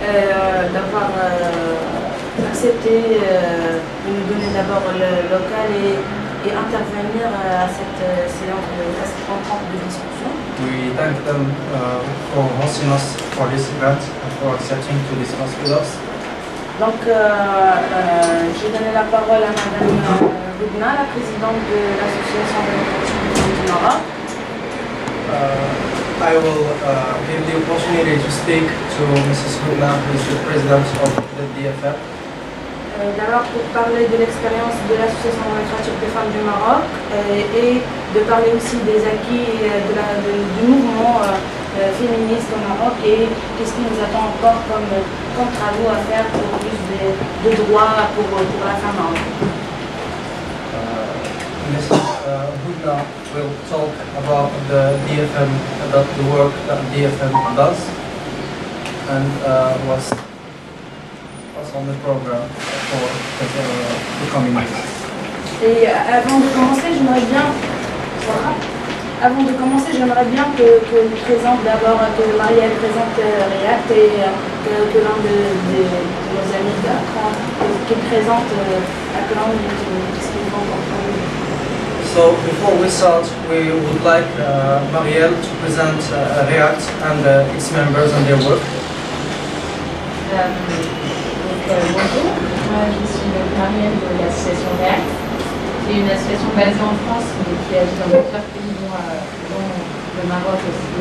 d'avoir accepté de nous donner d'abord le local et intervenir à cette séance, à cette rencontre de discussion. We thank them for hosting us for this event and for accepting to discuss with us. Donc, j'ai donné la parole à Madame Boudna, la présidente de l'association du Maroc. I will give the opportunity to speak to Mrs. Boudna, who is the president of the DFM. D'abord pour parler de l'expérience de l'association démocratique des femmes du Maroc et de parler aussi des acquis du mouvement féministe au Maroc et qu'est-ce qui nous attend encore comme travaux à faire pour plus de droits pour la femme marocaine. Mrs. Boudna will talk about the DFM, about the work that DFM does and what's on the program for the coming years. Et avant de commencer, j'aimerais bien que nous présente d'abord, que Marielle présente Riyad et que l'un de nos amis d'ACORN qu'il présente ACORN et ce qu'ils vont comprendre. So before we start, we would like Marielle to present Riyad and its members and their work. Bonjour, moi je suis Marielle de l'association REACT, qui est une association basée en France mais qui agit dans plusieurs pays, dont le Maroc aussi,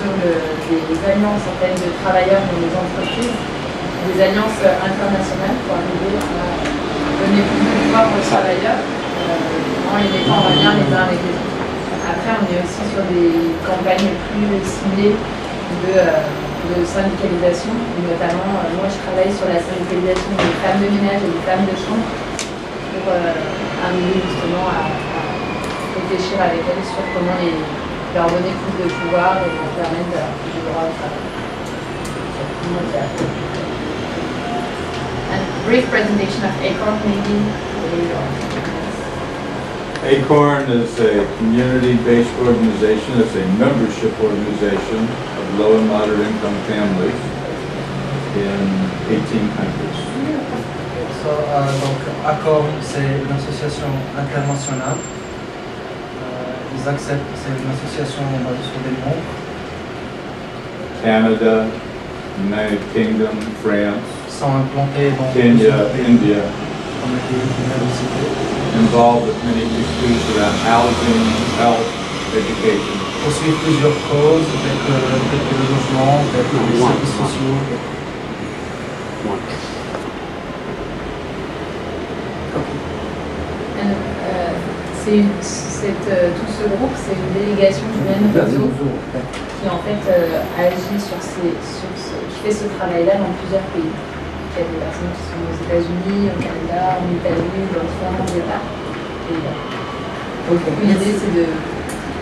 sur des alliances en fait, de travailleurs dans les entreprises, des alliances internationales pour arriver à donner plus de pouvoir aux travailleurs en les mettant en lien les uns avec les autres. Après, on est aussi sur des campagnes plus ciblées de syndicalisation, et notamment moi je travaille sur la syndicalisation des femmes de ménage et des femmes de chambre pour arriver justement à réfléchir avec elles sur comment leur donner plus de pouvoir et leur permettre d'avoir plus de droits au travail. And brief presentation of ACORN maybe. ACORN is a community-based organization. It's a membership organization of low and moderate income families in 18 countries. So, donc ACORN, c'est une association internationale. Ils acceptent, c'est une association basée sur des membres. Canada, United Kingdom, France, Sont implantés dans Kenya, India, dans les pays qui viennent de citer. involved with many issues around housing, health, education. Poursuivent plusieurs causes, avec le logement, avec les services sociaux. Tout ce groupe, c'est une délégation du même réseau qui en fait agit qui fait ce travail-là dans plusieurs pays. Il y a des personnes qui sont aux États-Unis, au Canada, en Italie, dans différents États. Donc l'idée c'est de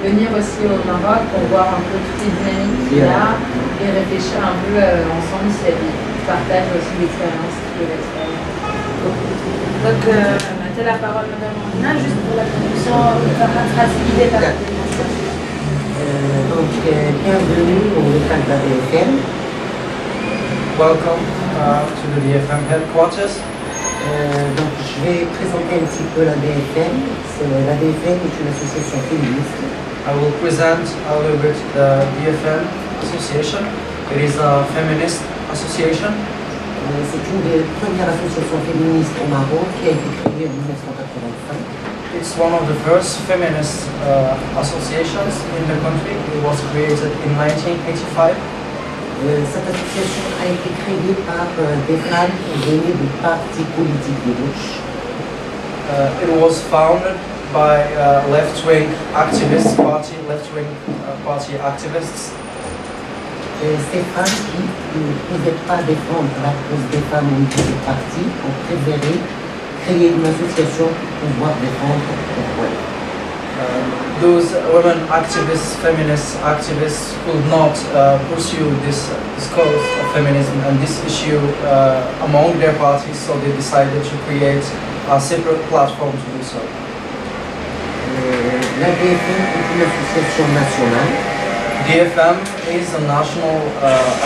venir aussi au Maroc pour voir un peu toutes les dynamiques qu'il y a et réfléchir un peu ensemble s'il y a des partages aussi d'expériences qui peuvent être faits. Donc, maintenant la parole à Mme Mouna, juste pour la traduction facilitée par la démonstration. Donc, bienvenue au local de la DFM. Welcome to the DFM headquarters. Donc, je vais présenter un petit peu la DFM. La DFM est une association féministe. I will present a little bit the DFM association. It is a feminist association. C'est une des premières associations féministes au Maroc qui a été créée en 1985. It's one of the first feminist associations in the country. It was created in 1985. Cette association a été créée par des femmes qui venaient de partis politiques de gauche. It was founded by left-wing activists, left-wing party activists. Ces femmes qui ne pouvaient pas défendre la cause des femmes au niveau des partis ont préféré créer une association pour pouvoir défendre leurs droits. Those women activists, feminist activists, could not pursue this cause of feminism and this issue among their parties, so they decided to create a separate platform to do so. L'ADFM est une association nationale. DFM is a national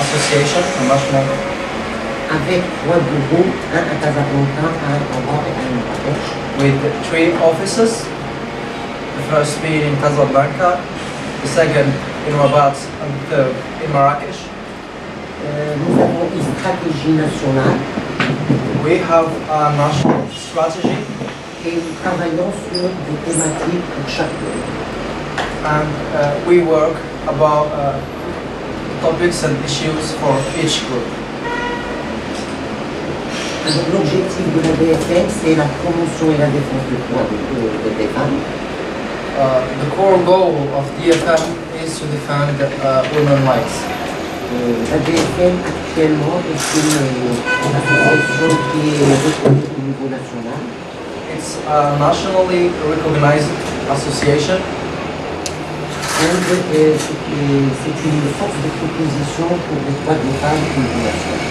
association, a national avec 3 bureaux, un à Casablanca, un à Rabat et un à Marrakech. with 3 offices. The first being in Casablanca, the second in Rabat, and the third in Marrakech. Nous avons une stratégie nationale We have a national strategy, et nous travaillons sur des thématiques pour chaque pays. and we work about topics and issues for each group. Alors, l'objectif de la DFM, c'est la promotion et la défense des droits des femmes. The core goal of DFM is to defend women's rights. La DFM actuellement est une association qui est reconnue au niveau national. It's a nationally recognized association. C'est une force de proposition pour les droits des femmes au niveau national.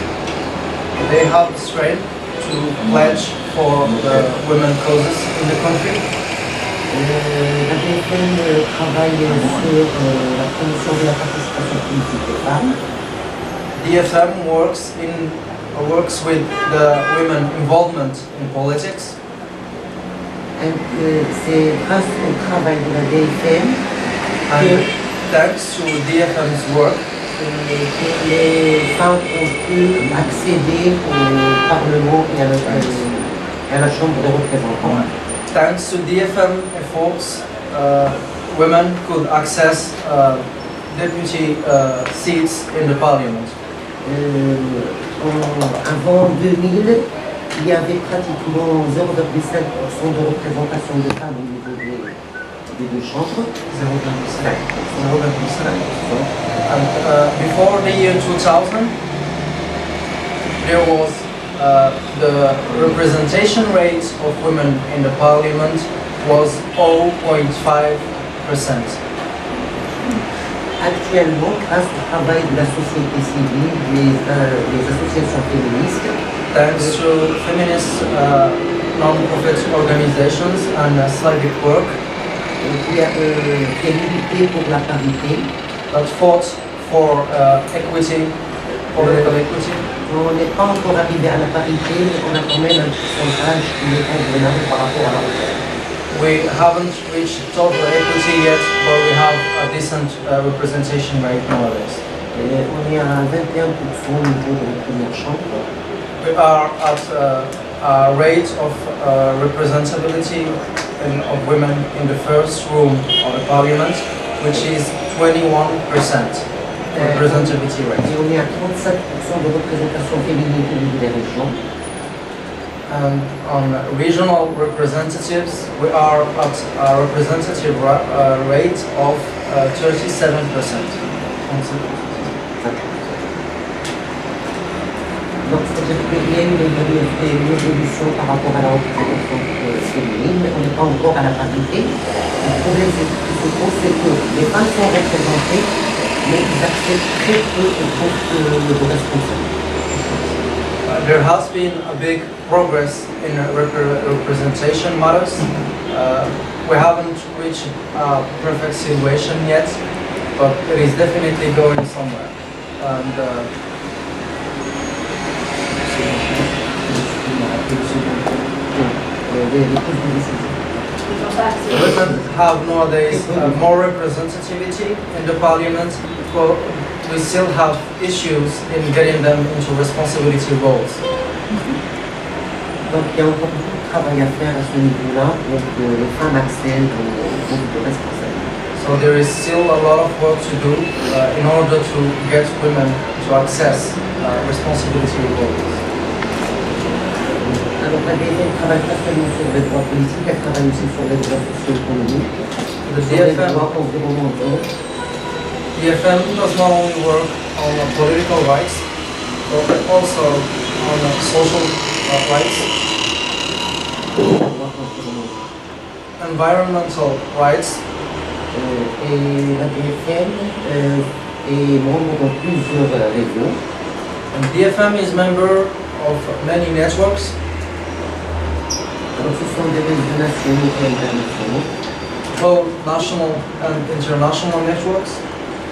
They have the strength to pledge for the women's causes in the country. La DFM travaille sur la promotion de la participation politique des femmes. DFM works with the women involvement in politics. C'est grâce au travail de la DFM And thanks to DFM's work, que les femmes ont pu accéder au Parlement et à la Chambre des représentants. thanks to DFM efforts, women could access deputy seats in the parliament. Avant 2000, il y avait pratiquement 0,5% de représentation de femmes au niveau des deux chambres. 0,5%. And before the year 2000, there was the representation rate of women in the parliament was 0.5%. Actuellement, grâce au travail de la société civile, des associations féministes, Thanks to feminist non-profit organizations and civic work qui a milité pour la parité, that fought for equity, political equity, on n'est pas encore arrivé à la parité, mais on a quand même un pourcentage qui est convenable par rapport à la retraite. we haven't reached total equity yet, but we have a decent representation rate nowadays. On est à 21% au niveau de la première chambre. We are at a rate of representability of women in the first room of the parliament, which is 21% representativity Et rate. on est à 37% de représentation féminine au niveau des régions. And on regional representatives, we are at a representative rate of 37%. Donc, c'est-à-dire qu'il y a une évolution par rapport à la représentation féminine, mais on n'est pas encore à la parité. Le problème qui se pose, c'est que les femmes sont représentées, mais ils acceptent très peu de postes de responsabilité. There has been a big progress in representation matters. We haven't reached a perfect situation yet, but it is definitely going somewhere. And women have nowadays more representativity in the parliament, but we still have issues in getting them into responsibility roles. Donc il y a encore beaucoup de travail à faire à ce niveau-là pour que les femmes accèdent aux postes de responsabilité. So there is still a lot of work to do in order to get women to access responsibility roles. Alors la DFM travaille pas seulement sur les droits politiques, elle travaille aussi sur les droits socio-économiques, The sur les DFM, droits environnementaux. DFM does not only work on political rights, but also on social rights, environmental rights, Et la DFM est membre dans plusieurs régions. and DFM is member of many networks, Alors ce sont des réseaux nationaux et internationaux. both national and international networks.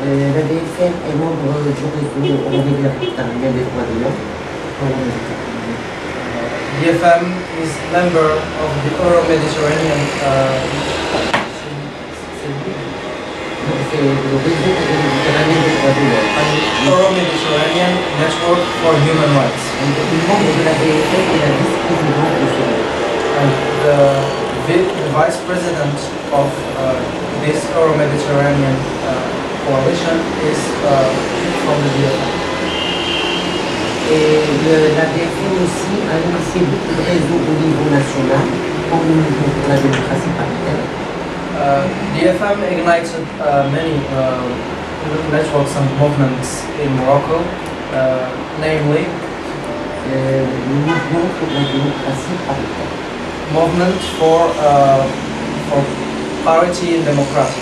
La DFM est membre du réseau méditerranéen des droits de l'homme. DFM is member of the Euro-Mediterranean C'est le réseau méditerranéen des droits de l'homme. Euro-Mediterranean Network for Human Rights. Donc, le membre de la DFM est la vice-présidente de ce réseau. And the vice president of this Euro-Mediterranean coalition is from the DFM. Et la DFM aussi a initié beaucoup de réseaux au niveau national, comme le mouvement pour la démocratie paritaire. DFM ignited many networks and movements in Morocco, namely Le mouvement pour la démocratie paritaire. movement for parity in democracy.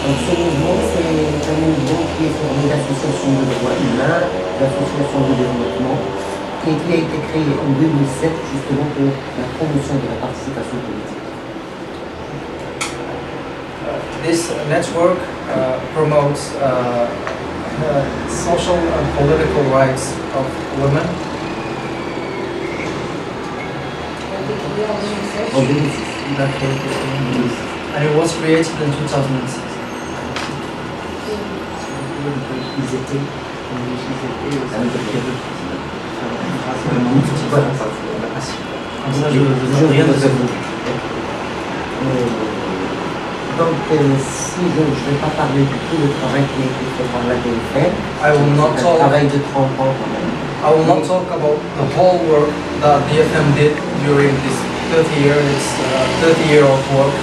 Donc ce mouvement, c'est un mouvement qui est formé d'associations de droits humains, d'associations de développement, qui a été créé en 2007 justement pour la promotion de la participation politique. This network promotes social and political rights of women. En 2006. And it was created in 2006. Ils étaient Comme ça, je veux rien de ça. Donc, si je ne vais pas parler de tout le travail qui a été fait par la DFM, un travail de 30 ans quand même. I will not talk about the whole work that DFM did during this 30-year-old work.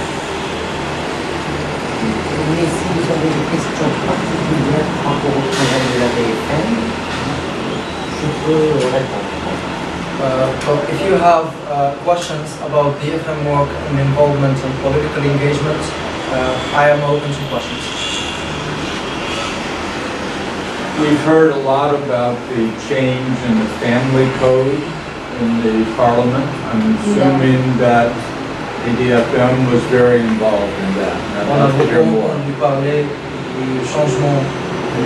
Mais si vous avez des questions particulières par rapport au travail de la DFM, je peux répondre. But if you have questions about DFM work and involvement and political engagement, I am open to questions. We've heard a lot about the change in the family code in the parliament. I'm assuming that ADFM was very involved in that. I'd On a like to hear beaucoup more. entendu parler du changement de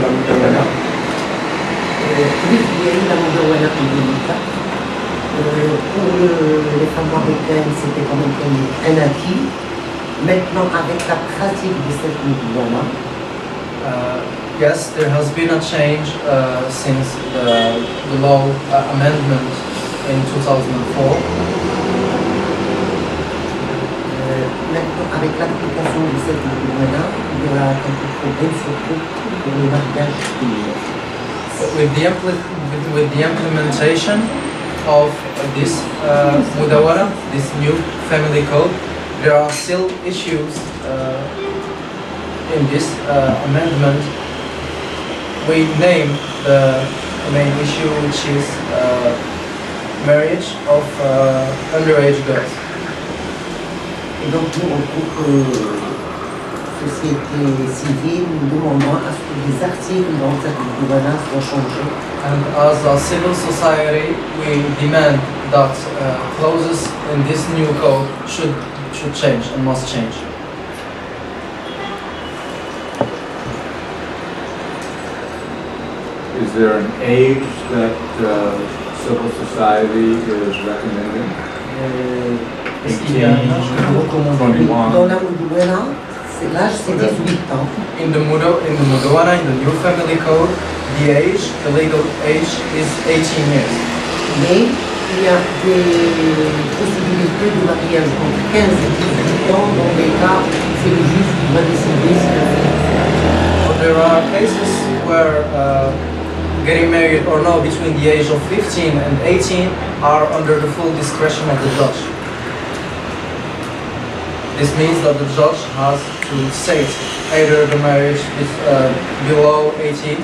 la méthode. Oui, il y a eu la Mondiale en 2004. Pour les femmes marocaines, c'était quand même un acquis. Maintenant, avec la pratique de cette Mondiale, Yes, there has been a change since the law amendment in 2004. maintenant, avec l'application de cette Mondiale, il y aura quelques problèmes, surtout pour les mariages féminins. With the implementation of this Mudawana, this new family code, there are still issues in this amendment. We name the main issue, which is marriage of underage girls. Et donc, nous, en tant que société civile, nous demandons à ce que les articles dans cette gouvernance soient changés. And as a civil society, we demand that clauses in this new code should change and must change. Is there an age that civil society is recommending? Est-ce qu'il y a un âge que vous recommandez? 21. Dans la Mudawana, l'âge c'est 18 ans. In the Mudawana, in the new family code, the legal age is 18 years. Mais il y a des possibilités de mariage entre 15 et 18 ans dans les cas où c'est le juge qui va décider si But there are cases where getting married or no between the age of 15 and 18 are under the full discretion of the judge. This means that the judge has to state either the marriage is below 18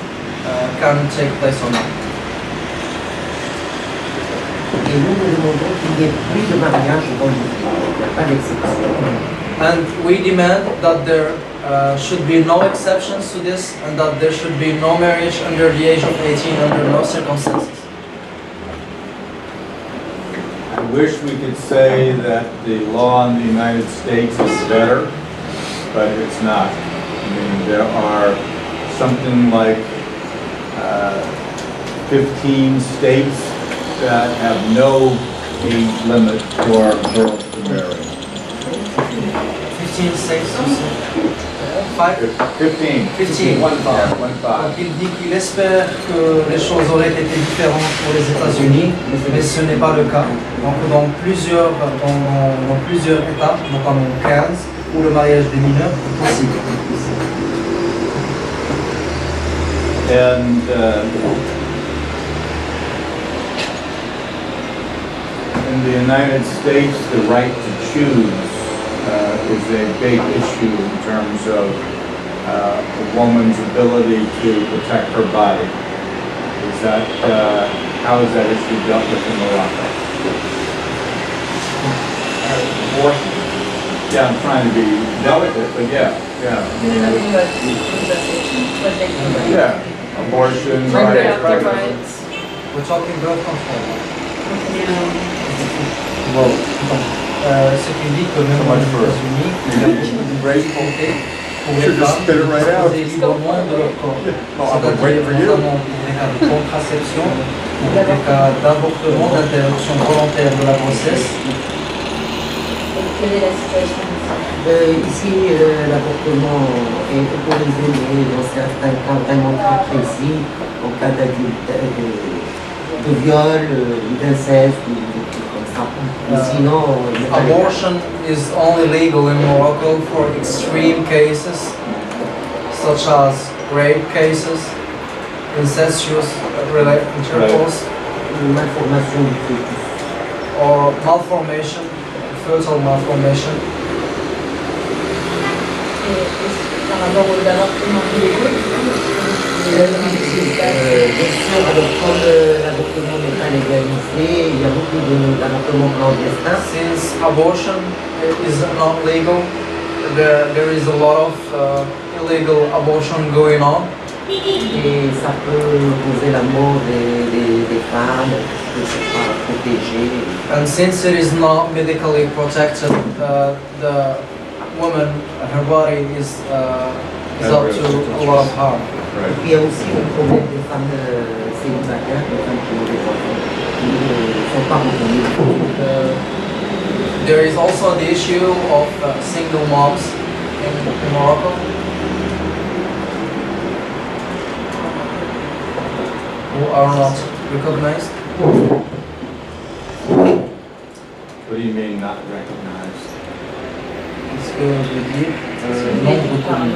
can take place or not. Et nous demandons qu'il n'y ait plus de mariage dans le pays. Il n'y a pas d'exception. And we demand that there should be no exceptions to this and that there should be no marriage under the age of 18 under no circumstances. I wish we could say that the law in the United States is better, but it's not. I mean, there are something like 15 states that have no age limit for girls to marry. 15 states, 5? 15. 15. One five. Donc il dit qu'il espère que les choses auraient été différentes pour les États-Unis, mais ce n'est pas le cas. Donc dans plusieurs États, notamment 15, où le mariage des mineurs est possible. And in the United States, the right to choose is a big issue in terms of a woman's ability to protect her body. Is that how is that issue dealt with in Morocco? Abortion. Yeah, I'm trying to be delicate, but yeah. Yeah, abortion, Reproductive right. rights. We're talking birth control. Well, Ce qu'il dit que même aux États-Unis, il y a beaucoup de volonté pour les femmes de disposer librement de leur corps. C'est-à-dire notamment pour des cas de contraception, pour des cas d'avortement, d'interruption volontaire de la grossesse. Quelle est la situation ici? Ici, l'avortement est autorisé, mais dans certains cas vraiment très précis, en cas d'adultère, de viol, d'inceste, ou des trucs comme ça. Sinon, Abortion is only legal in Morocco for extreme cases, such as rape cases, incestuous intercourse, malformation du fœtus. or malformation, fetal malformation. Par rapport aux avortements illégaux, Bien sûr, alors comme l'avortement n'est pas légalisé, il y a beaucoup d'avortements clandestins. Since abortion is not legal, there is a lot of illegal abortion going on. Et ça peut causer la mort des femmes, qui ne sont pas protégées. And since it is not medically protected, the woman, her body is up to a lot of harm. Et puis il y a aussi le problème des femmes célibataires, des femmes qui ont des enfants, qui ne sont pas reconnues. There is also the issue of single moms in Morocco who are not recognized. what do you mean not recognized? Qu'est-ce que veut dire non reconnu?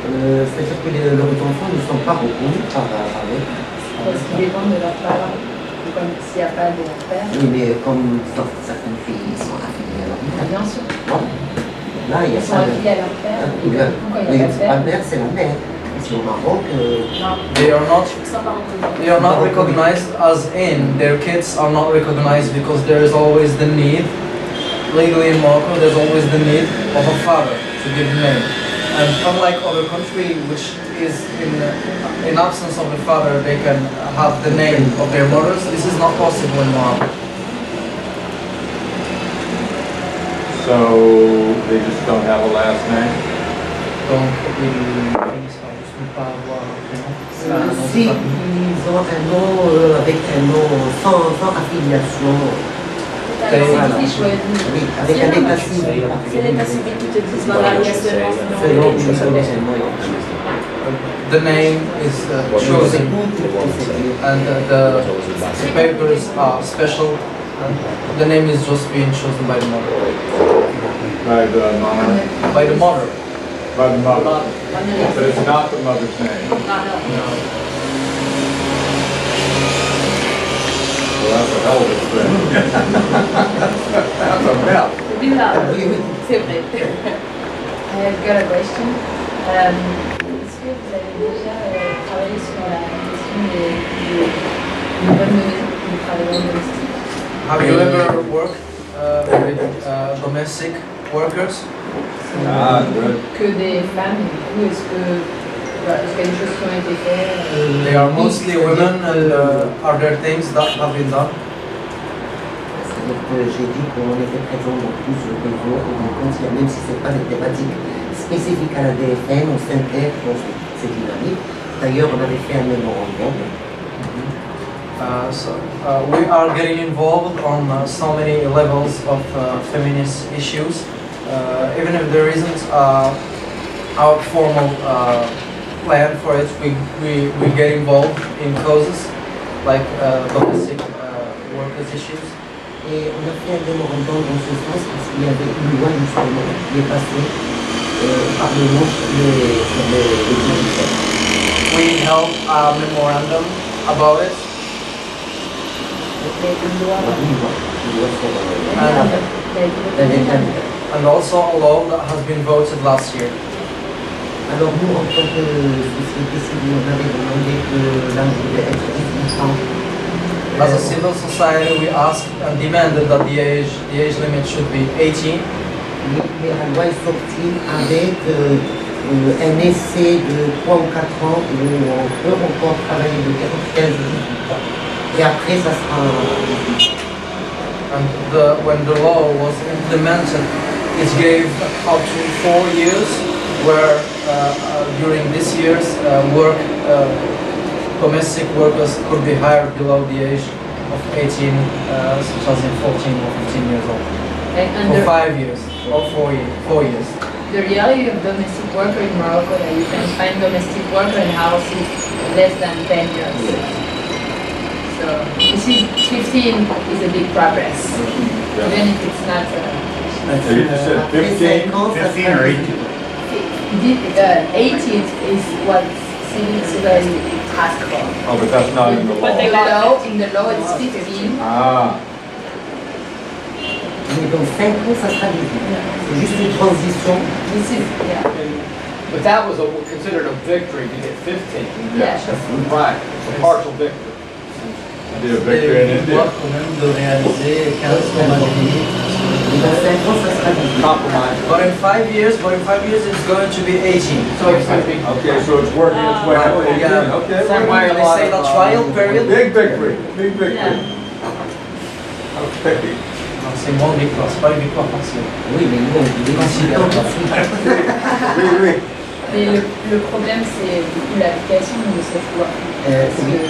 C'est-à-dire que leurs enfants ne sont pas reconnus par l'État. parce qu'ils dépendent de leurs parents. Comme s'il n'y a pas de père. Oui, mais comme certaines filles sont affiliées à leur mère. Bien sûr. Bon. Là, il y a Ils sont pas de... affiliés à leur père. Hein, Pourquoi il mais n'y a c'est pas pas de le père? mère, c'est la mère. Ici au Maroc, Non. They are not Ils sont pas reconnus. They are not recognized as in, their kids are not recognized because there is always the need, legally in Morocco, there's always the need of a father to give name. And unlike other country, which is in absence of the father, they can have the name of their mothers, this is not possible in Morocco. So they just don't have a last name? Donc, ils finissent par juste ne pas avoir un prénom. si ils ont un nom avec un nom sans affiliation, C'est voilà. qui choisit. Oui, avec un état civil. C'est l'état civil qui te dit mariage seulement. Selon une condition. The name is chosen and the papers are special. And the name is just being chosen by the mother. By the mother? By the mother. By the mother. But it's not the mother's name. Well, that's a hell of a thing. That's a mess. C'est bizarre. Oui, oui. C'est vrai. I've got a question. Est-ce que vous avez déjà travaillé sur la question des bonnes mesures du travail domestique? Have you ever worked with domestic workers? Ah, good. Que des femmes, du coup, est-ce qu'il y a des choses qui ont été faites? They are mostly women, and are there things that have been done? C'est-à-dire que j'ai dit qu'on était présent dans plusieurs réseaux et donc même si ce n'est pas des thématiques spécifique à la DFN, on s'intègre dans cette dynamique. D'ailleurs, on avait fait un mémorandum. We are getting involved on so many levels of feminist issues, even if there isn't our formal plan for it. We get involved in causes like domestic workers issues. Et on a fait un mémorandum dans ce sens parce qu'il y avait une loi justement qui est passée au Parlement sur les judiciaires. We held a memorandum about it. And also a law that has been voted last year. Alors nous, en tant que société civile, on avait demandé que l'âge devait être 18 ans. As a civil society, we asked and demanded that the age limit should be 18. Mais la loi est sortie avec un essai de 3 ou 4 ans où on peut encore travailler de 15 à 18 ans. Et après, ça sera... And when the law was implemented, it gave up to 4 years, where during these years, domestic workers could be hired below the age of 18, such as in 14 or 15 years old. And for 5 years, or 4 years. The reality of domestic worker in Morocco, that you can find domestic worker in houses less than 10 years. So you see, 15 is a big progress, even if it's not. You said 15? 15 or 18? 18 is what civil society asked for. Oh, but that's not in the law. In the law it's 15. Ah, Mais dans 5 ans, ça sera 18. C'est juste une transition. This is, yeah. But that was considered a victory to get 15. Yeah. Right, it's a partial victory. I did a victory in India. Quand même de réaliser 15 comme Et dans 5 ans, ça sera 18. Compromise. But in 5 years it's going to be 18. So it's going to be Okay, so it's working its way up. Yeah. Okay, Same well, way a They lot say of, the trial period. big victory, big victory. Yeah. Okay. Non, c'est moins victoire, c'est pas une victoire partielle. Oui, mais nous, on dit Considérons. Oui, oui. Mais le problème, c'est du coup l'application de cette loi. Oui,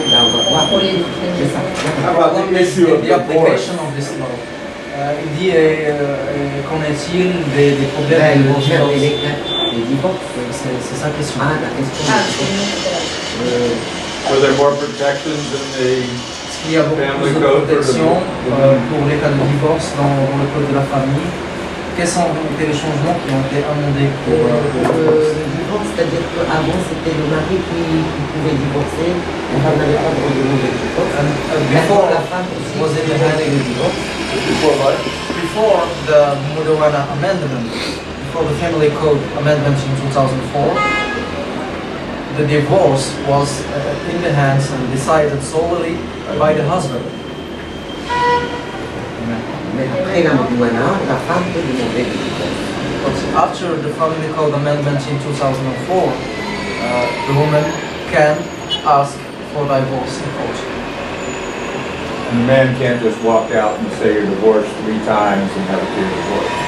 là, on va voir. Contrôler les C'est ça. How about the issue of The divorce? application of this law. Il dit qu'en est-il des problèmes de divorce? Les divorces. C'est sa question. Ah, la question. Ah, c'est une autre. Were there more protections in the Est-ce qu'il y a beaucoup plus de protection pour les cas de divorce dans le code de la famille? Quels sont les changements qui ont été amendés pour Le divorce, c'est-à-dire qu'avant, c'était le mari qui pouvait divorcer, la femme n'avait pas le droit de demander le divorce. before La femme aussi was it pouvait demander le divorce. before the Mudawana amendment, before the Family Code amendment in 2004, the divorce was in the hands and decided solely by the husband. Mais après la Mouana, la femme peut demander le divorce. But after the Family Code amendment in 2004, the woman can ask for divorce in court. And the man can't just walk out and say you're divorced 3 times and have it be divorced.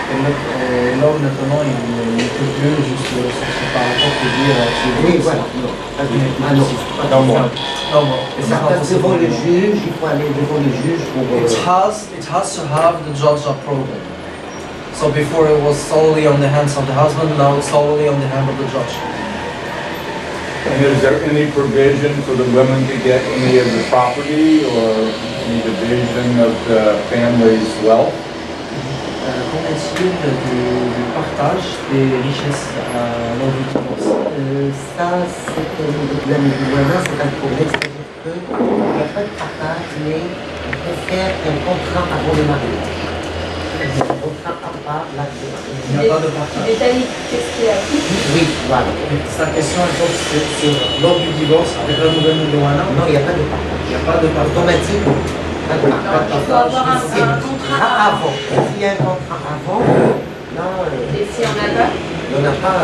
Et l'homme maintenant il ne peut plus juste sortir par la porte et dire Oui, voilà. Non. Ah non. No more. No more. It's Ça not passe devant possible. le juge, il faut aller devant le juge pour... It has to have the judge approval. So before it was solely on the hands of the husband, now it's solely on the hand of the judge. And is there any provision for the women to get any of the property or any division of the family's wealth? Qu'en est-il du partage des richesses lors du divorce? Ça, c'est la Mouana, c'est un problème, c'est-à-dire qu'il n'y a pas de partage, mais on peut faire un contrat avant le mariage. Un contrat à part, là, Il n'y a pas de partage. Détaille qu'est-ce qu'il y a. Oui, voilà. Sa question est donc sur lors du divorce avec la nouvelle Mudawana. Non, il n'y a pas de partage. Il n'y a pas de partage. Automatique, pas de partage. Il faut avoir un contrat Avant. S'il y a un contrat avant, là, Et si on n'a pas, on n'a pas...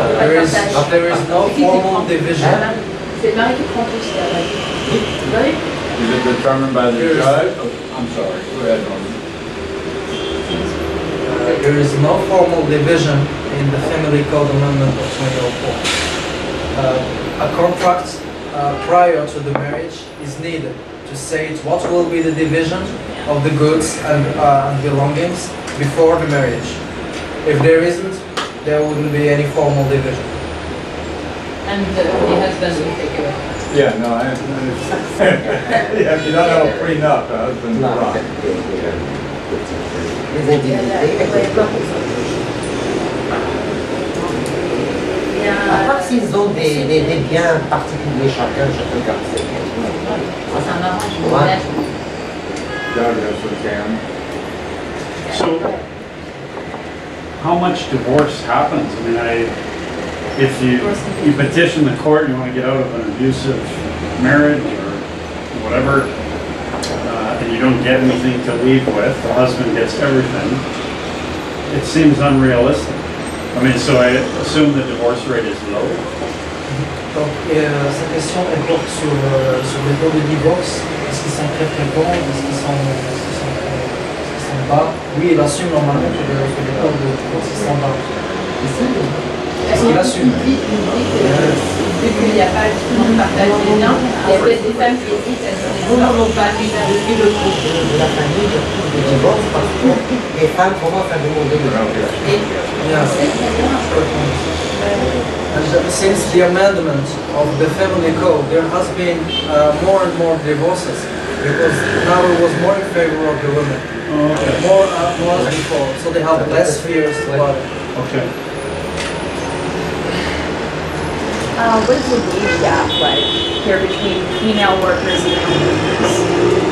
There is no formal division. c'est le mari qui prend tout ça. Oui. Is it determined by the judge? Oh, I'm sorry, go ahead, Norman. there is no formal division in the Family Code Amendment of 2004. A contract prior to the marriage is needed to say what will be the division of the goods and belongings before the marriage. If there isn't, there wouldn't be any formal division. And the husband will take it. Yeah, no, yeah, if you don't have a prenup, the husband's Non, wrong. les indemnités. À part s'ils ont des biens particuliers chacun comme ça. Ça m'arrange. Ouais. Doug has some can. So, how much divorce happens? I mean, if you petition the court and you want to get out of an abusive marriage or whatever, and you don't get anything to leave with, the husband gets everything, it seems unrealistic. I mean, so I assume the divorce rate is low. Donc, sa question elle porte sur les taux de divorce. Est-ce qu'ils sont très fréquents? Est-ce qu'ils sont bas? Oui, il assume normalement que les taux de divorce sont bas. Est-ce qu'il assume? Il dit que vu qu'il n'y a pas de partage des biens, il y a peut-être des femmes qui hésitent à se Nous n'avons pas vu depuis le coup de la famille de divorce parce que les femmes commencent à demander le divorce. Yes. And since the amendment of the family code, there has been more and more divorces because now it was more in favor of the women, more than before, so they have less fears about it. Okay. What is the wage gap like here between female workers and male workers?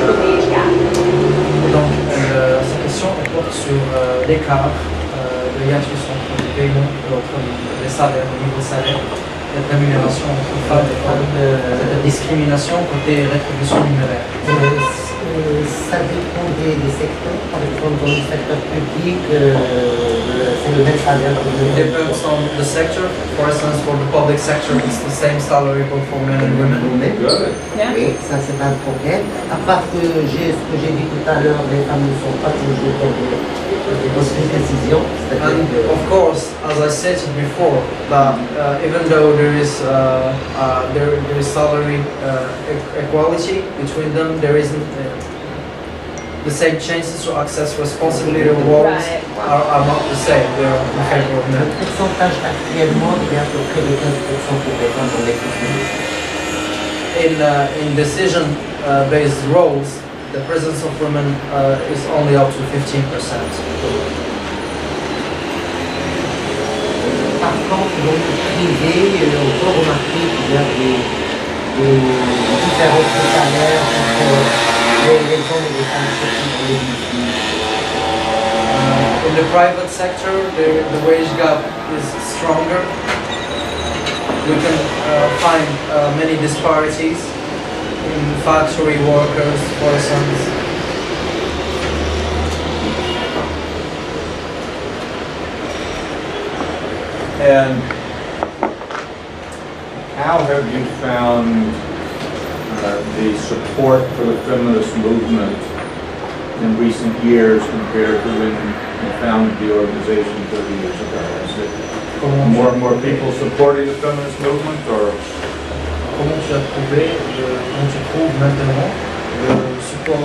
The wage gap. Donc, sa question elle porte sur l'écart de hiatus entre les paiements, entre les salaires, au niveau salaire, la rémunération entre femmes et hommes, cette discrimination côté rétribution numéraire. Ça dépend des secteurs. Par exemple, dans le secteur public, c'est le même salaire que It depends on the sector. For instance, for the public sector, it's the same salary both for men and women. Good. Oui, ça c'est pas un problème. À part que ce que j'ai dit tout à l'heure, les femmes ne sont pas toujours dans des bonnes décisions. And of course, as I stated before, that even though there is salary equality between them, there isn't the same chances to access responsibility or roles Right. are not the same. They're in favor of Le men. pourcentage actuellement est à peu près de 15% pour les femmes dans les prisons. In decision-based roles, the presence of women is only up to 15%. Par contre, dans le privé, on peut remarquer qu'il y a des différences de salaire entre les hommes et les femmes, surtout dans les métiers. In the private sector, the wage gap is stronger. We can find many disparities in factory workers, for instance. And how have you found the support for the feminist movement in recent years compared to when you founded the organization 30 years ago? Is it more and more people supporting the feminist movement, or? Comment tu as trouvé, comment tu trouves maintenant le support